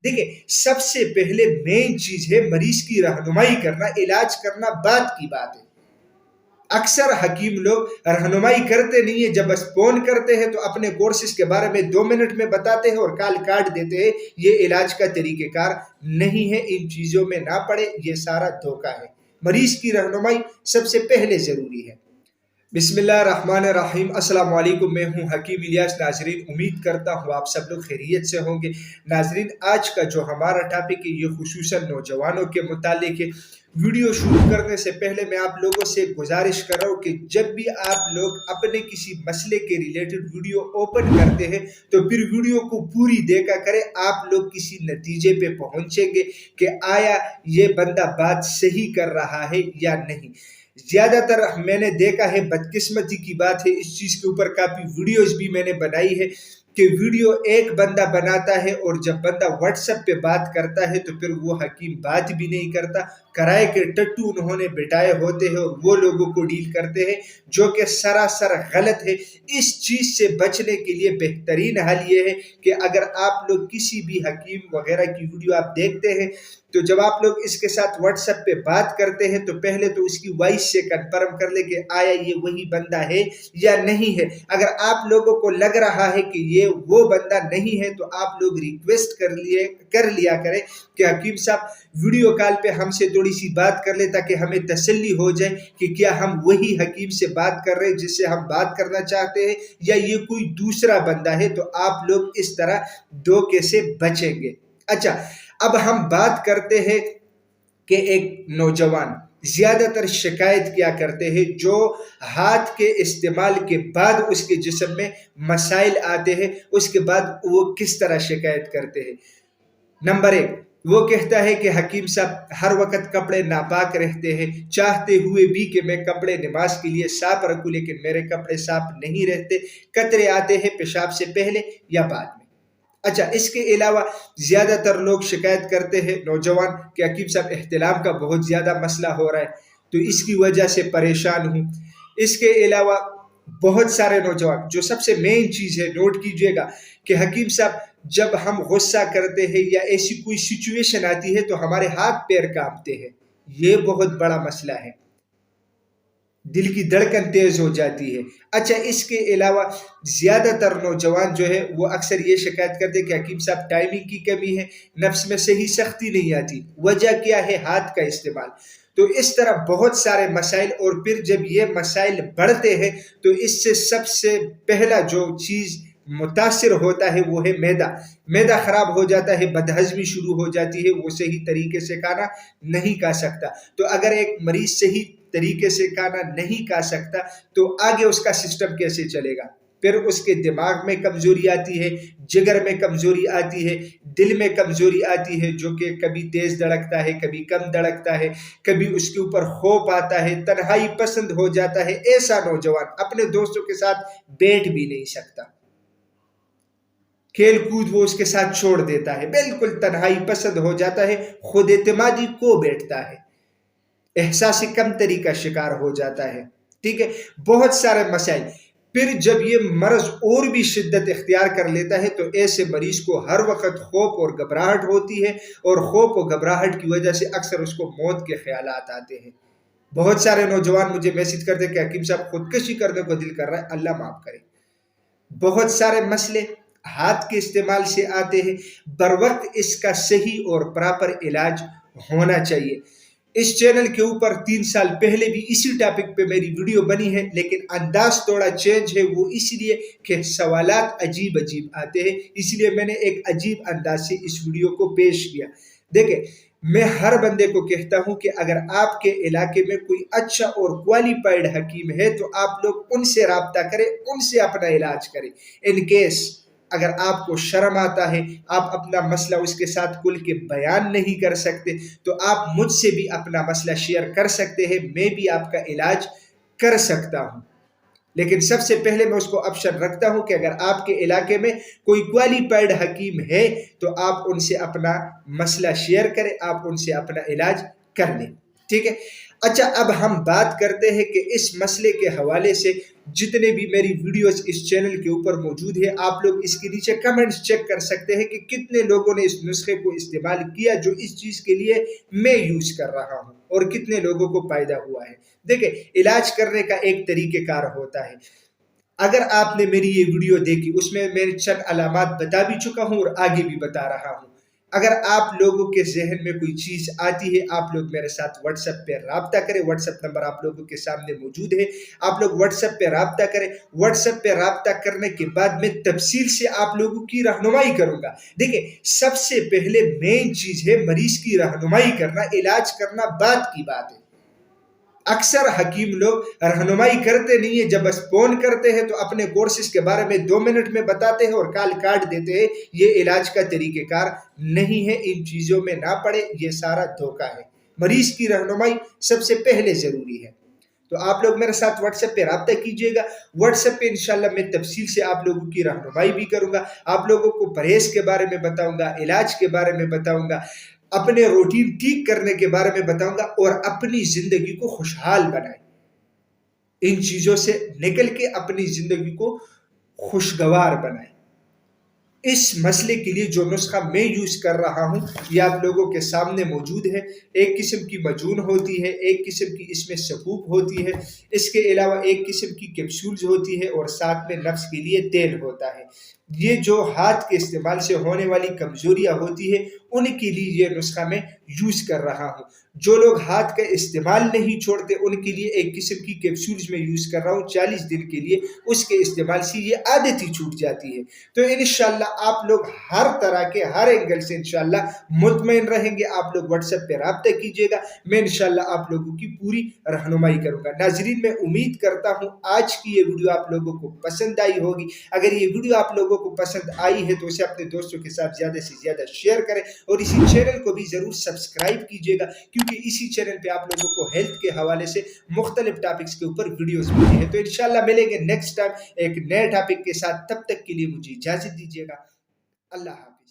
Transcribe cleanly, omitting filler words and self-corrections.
دیکھیں سب سے پہلے مین چیز ہے مریض کی رہنمائی کرنا، علاج کرنا بعد کی بات ہے۔ اکثر حکیم لوگ رہنمائی کرتے نہیں ہیں، جب بس فون کرتے ہیں تو اپنے کورسز کے بارے میں 2 منٹ میں بتاتے ہیں اور کال کاٹ دیتے ہیں۔ یہ علاج کا طریقہ کار نہیں ہے، ان چیزوں میں نہ پڑے، یہ سارا دھوکہ ہے۔ مریض کی رہنمائی سب سے پہلے ضروری ہے۔ بسم اللہ الرحمن الرحیم، السلام علیکم، میں ہوں حکیم الیاس۔ ناظرین امید کرتا ہوں آپ سب لوگ خیریت سے ہوں گے۔ ناظرین آج کا جو ہمارا ٹاپک ہے یہ خصوصاً نوجوانوں کے متعلق ہے۔ ویڈیو شروع کرنے سے پہلے میں آپ لوگوں سے گزارش کر رہا ہوں کہ جب بھی آپ لوگ اپنے کسی مسئلے کے ریلیٹڈ ویڈیو اوپن کرتے ہیں تو پھر ویڈیو کو پوری دیکھا کریں، آپ لوگ کسی نتیجے پہ پہنچیں گے کہ آیا یہ بندہ بات صحیح کر رہا ہے یا نہیں۔ زیادہ تر میں نے دیکھا ہے، بدقسمتی کی بات ہے، اس چیز کے اوپر کافی ویڈیوز بھی میں نے بنائی ہے کہ ویڈیو ایک بندہ بناتا ہے اور جب بندہ واٹس ایپ پہ بات کرتا ہے تو پھر وہ حکیم بات بھی نہیں کرتا، کرائے کے ٹٹو انہوں نے بٹائے ہوتے ہیں اور وہ لوگوں کو ڈیل کرتے ہیں، جو کہ سراسر غلط ہے۔ اس چیز سے بچنے کے لیے بہترین حل یہ ہے کہ اگر آپ لوگ کسی بھی حکیم وغیرہ کی ویڈیو آپ دیکھتے ہیں تو جب آپ لوگ اس کے ساتھ واٹس ایپ پہ بات کرتے ہیں تو پہلے تو اس کی وائس سے کنفرم کر لیں کہ آیا یہ وہی بندہ ہے یا نہیں ہے۔ اگر آپ لوگوں کو لگ رہا ہے کہ یہ وہ بندہ نہیں ہے تو آپ لوگ ریکویسٹ کر لیا کریں کہ حکیم صاحب ویڈیو کال پہ ہم سے تھوڑی سی بات کر لیں تاکہ ہمیں تسلی ہو جائے کہ کیا ہم وہی حکیم سے بات کر رہے ہیں جس سے ہم بات کرنا چاہتے ہیں یا یہ کوئی دوسرا بندہ ہے، تو آپ لوگ اس طرح دھوکے سے بچیں گے۔ اچھا، اب ہم بات کرتے ہیں کہ ایک نوجوان زیادہ تر شکایت کیا کرتے ہیں جو ہاتھ کے استعمال کے بعد اس کے جسم میں مسائل آتے ہیں، اس کے بعد وہ کس طرح شکایت کرتے ہیں۔ نمبر 1، وہ کہتا ہے کہ حکیم صاحب ہر وقت کپڑے ناپاک رہتے ہیں، چاہتے ہوئے بھی کہ میں کپڑے نماز کے لیے صاف رکھوں لیکن میرے کپڑے صاف نہیں رہتے، قطرے آتے ہیں پیشاب سے پہلے یا بعد میں۔ اچھا، اس کے علاوہ زیادہ تر لوگ شکایت کرتے ہیں نوجوان کہ حکیم صاحب احتلام کا بہت زیادہ مسئلہ ہو رہا ہے تو اس کی وجہ سے پریشان ہوں۔ اس کے علاوہ بہت سارے نوجوان، جو سب سے مین چیز ہے نوٹ کیجئے گا کہ حکیم صاحب جب ہم غصہ کرتے ہیں یا ایسی کوئی سچویشن آتی ہے تو ہمارے ہاتھ پیر کانپتے ہیں، یہ بہت بڑا مسئلہ ہے، دل کی دھڑکن تیز ہو جاتی ہے۔ اچھا، اس کے علاوہ زیادہ تر نوجوان جو ہے وہ اکثر یہ شکایت کرتے ہیں کہ حکیم صاحب ٹائمنگ کی کمی ہے، نفس میں صحیح سختی نہیں آتی، وجہ کیا ہے؟ ہاتھ کا استعمال۔ تو اس طرح بہت سارے مسائل، اور پھر جب یہ مسائل بڑھتے ہیں تو اس سے سب سے پہلا جو چیز متاثر ہوتا ہے وہ ہے معدہ خراب ہو جاتا ہے، بدہضمی شروع ہو جاتی ہے، وہ صحیح طریقے سے کھانا نہیں کھا سکتا۔ تو اگر ایک مریض صحیح طریقے سے کھانا نہیں کھا سکتا تو آگے اس کا سسٹم کیسے چلے گا؟ پھر اس کے دماغ میں کمزوری آتی ہے، جگر میں کمزوری آتی ہے، دل میں کمزوری آتی ہے، جو کہ کبھی تیز دھڑکتا ہے، کبھی کم دھڑکتا ہے، کبھی اس کے اوپر خوف آتا ہے، تنہائی پسند ہو جاتا ہے۔ ایسا نوجوان اپنے دوستوں کے ساتھ بیٹھ بھی نہیں سکتا، کھیل کود وہ اس کے ساتھ چھوڑ دیتا ہے، بالکل تنہائی پسند ہو جاتا ہے، خود اعتمادی کو بیٹھتا ہے، احساس کم تری کا شکار ہو جاتا ہے۔ ٹھیک ہے، بہت سارے مسائل۔ پھر جب یہ مرض اور بھی شدت اختیار کر لیتا ہے تو ایسے مریض کو ہر وقت خوف اور گھبراہٹ ہوتی ہے، اور خوف اور گھبراہٹ کی وجہ سے اکثر اس کو موت کے خیالات آتے ہیں۔ بہت سارے نوجوان مجھے میسج کرتے کہ حکیم صاحب خودکشی کرنے کو دل کر رہا ہے، اللہ معاف کرے۔ بہت سارے مسئلے ہاتھ کے استعمال سے آتے ہیں، بروقت اس کا صحیح اور پراپر علاج ہونا چاہیے۔ اس چینل کے اوپر 3 سال پہلے بھی اسی ٹاپک پہ میری ویڈیو بنی ہے، لیکن انداز تھوڑا چینج ہے، وہ اس لیے کہ سوالات عجیب آتے ہیں، اس لیے میں نے ایک عجیب انداز سے اس ویڈیو کو پیش کیا۔ دیکھیں، میں ہر بندے کو کہتا ہوں کہ اگر آپ کے علاقے میں کوئی اچھا اور کوالیفائڈ حکیم ہے تو آپ لوگ ان سے رابطہ کریں، ان سے اپنا علاج کریں۔ ان کیس اگر آپ کو شرم آتا ہے، آپ اپنا مسئلہ اس کے ساتھ کھل کے بیان نہیں کر سکتے تو آپ مجھ سے بھی اپنا مسئلہ شیئر کر سکتے ہیں، میں بھی آپ کا علاج کر سکتا ہوں۔ لیکن سب سے پہلے میں اس کو آپشن رکھتا ہوں کہ اگر آپ کے علاقے میں کوئی کوالیفائڈ حکیم ہے تو آپ ان سے اپنا مسئلہ شیئر کریں، آپ ان سے اپنا علاج کر لیں۔ ٹھیک ہے. اچھا اب ہم بات کرتے ہیں کہ اس مسئلے کے حوالے سے جتنے بھی میری ویڈیوز اس چینل کے اوپر موجود ہے آپ لوگ اس کے نیچے کمنٹس چیک کر سکتے ہیں کہ کتنے لوگوں نے اس نسخے کو استعمال کیا جو اس چیز کے لیے میں یوز کر رہا ہوں اور کتنے لوگوں کو فائدہ ہوا ہے. دیکھیں علاج کرنے کا ایک طریقہ کار ہوتا ہے. اگر آپ نے میری یہ ویڈیو دیکھی اس میں چند علامات بتا بھی چکا ہوں اور آگے بھی بتا رہا ہوں. اگر آپ لوگوں کے ذہن میں کوئی چیز آتی ہے آپ لوگ میرے ساتھ واٹس ایپ پہ رابطہ کریں. واٹس ایپ نمبر آپ لوگوں کے سامنے موجود ہے. آپ لوگ واٹس ایپ پہ رابطہ کریں. واٹس ایپ پہ رابطہ کرنے کے بعد میں تفصیل سے آپ لوگوں کی رہنمائی کروں گا. دیکھیں سب سے پہلے مین چیز ہے مریض کی رہنمائی کرنا. علاج کرنا بعد کی بات ہے. اکثر حکیم لوگ رہنمائی کرتے نہیں ہیں. جب بس فون کرتے ہیں تو اپنے کورسز کے بارے میں 2 منٹ میں بتاتے ہیں اور کال کاٹ دیتے ہیں. یہ علاج کا طریقہ کار نہیں ہے. ان چیزوں میں نہ پڑے. یہ سارا دھوکہ ہے. مریض کی رہنمائی سب سے پہلے ضروری ہے. تو آپ لوگ میرے ساتھ واٹس ایپ پہ رابطہ کیجئے گا. واٹس ایپ پہ انشاءاللہ میں تفصیل سے آپ لوگوں کی رہنمائی بھی کروں گا. آپ لوگوں کو پرہیز کے بارے میں بتاؤں گا, علاج کے بارے میں بتاؤں گا, اپنے روٹین ٹھیک کرنے کے بارے میں بتاؤں گا اور اپنی زندگی کو خوشحال بنائیں. ان چیزوں سے نکل کے اپنی زندگی کو خوشگوار بنائیں. اس مسئلے کے لیے جو نسخہ میں یوز کر رہا ہوں یہ آپ لوگوں کے سامنے موجود ہے. ایک قسم کی مجون ہوتی ہے, ایک قسم کی اس میں سبوب ہوتی ہے, اس کے علاوہ ایک قسم کی کیپسولز ہوتی ہے اور ساتھ میں نفس کے لیے تیل ہوتا ہے. یہ جو ہاتھ کے استعمال سے ہونے والی کمزوریاں ہوتی ہے ان کے لیے یہ نسخہ میں یوز کر رہا ہوں. جو لوگ ہاتھ کا استعمال نہیں چھوڑتے ان کے لیے ایک قسم کی کیپسولز میں یوز کر رہا ہوں 40 دن کے لیے. اس کے استعمال سے یہ عادت ہی چھوٹ جاتی ہے. تو انشاءاللہ آپ لوگ ہر طرح کے ہر اینگل سے انشاءاللہ مطمئن رہیں گے. آپ لوگ واٹس ایپ پہ رابطہ کیجئے گا. میں انشاءاللہ آپ لوگوں کی پوری رہنمائی کروں گا. ناظرین میں امید کرتا ہوں آج کی یہ ویڈیو آپ لوگوں کو پسند آئی ہوگی. اگر یہ ویڈیو آپ لوگوں کو پسند آئی ہے تو اسے اپنے دوستوں کے ساتھ زیادہ سے زیادہ شیئر کریں اور اسی چینل کو بھی ضرور سبسکرائب کیجئے گا کیونکہ اسی چینل پہ آپ لوگوں کو ہیلتھ کے حوالے سے مختلف ٹاپکس کے اوپر ویڈیوز ملتی ہیں. تو انشاءاللہ ملیں گے نیکسٹ ٹائم ایک نئے ٹاپک کے ساتھ. تب تک کے لیے مجھے اجازت دیجیے گا. اللہ حافظ.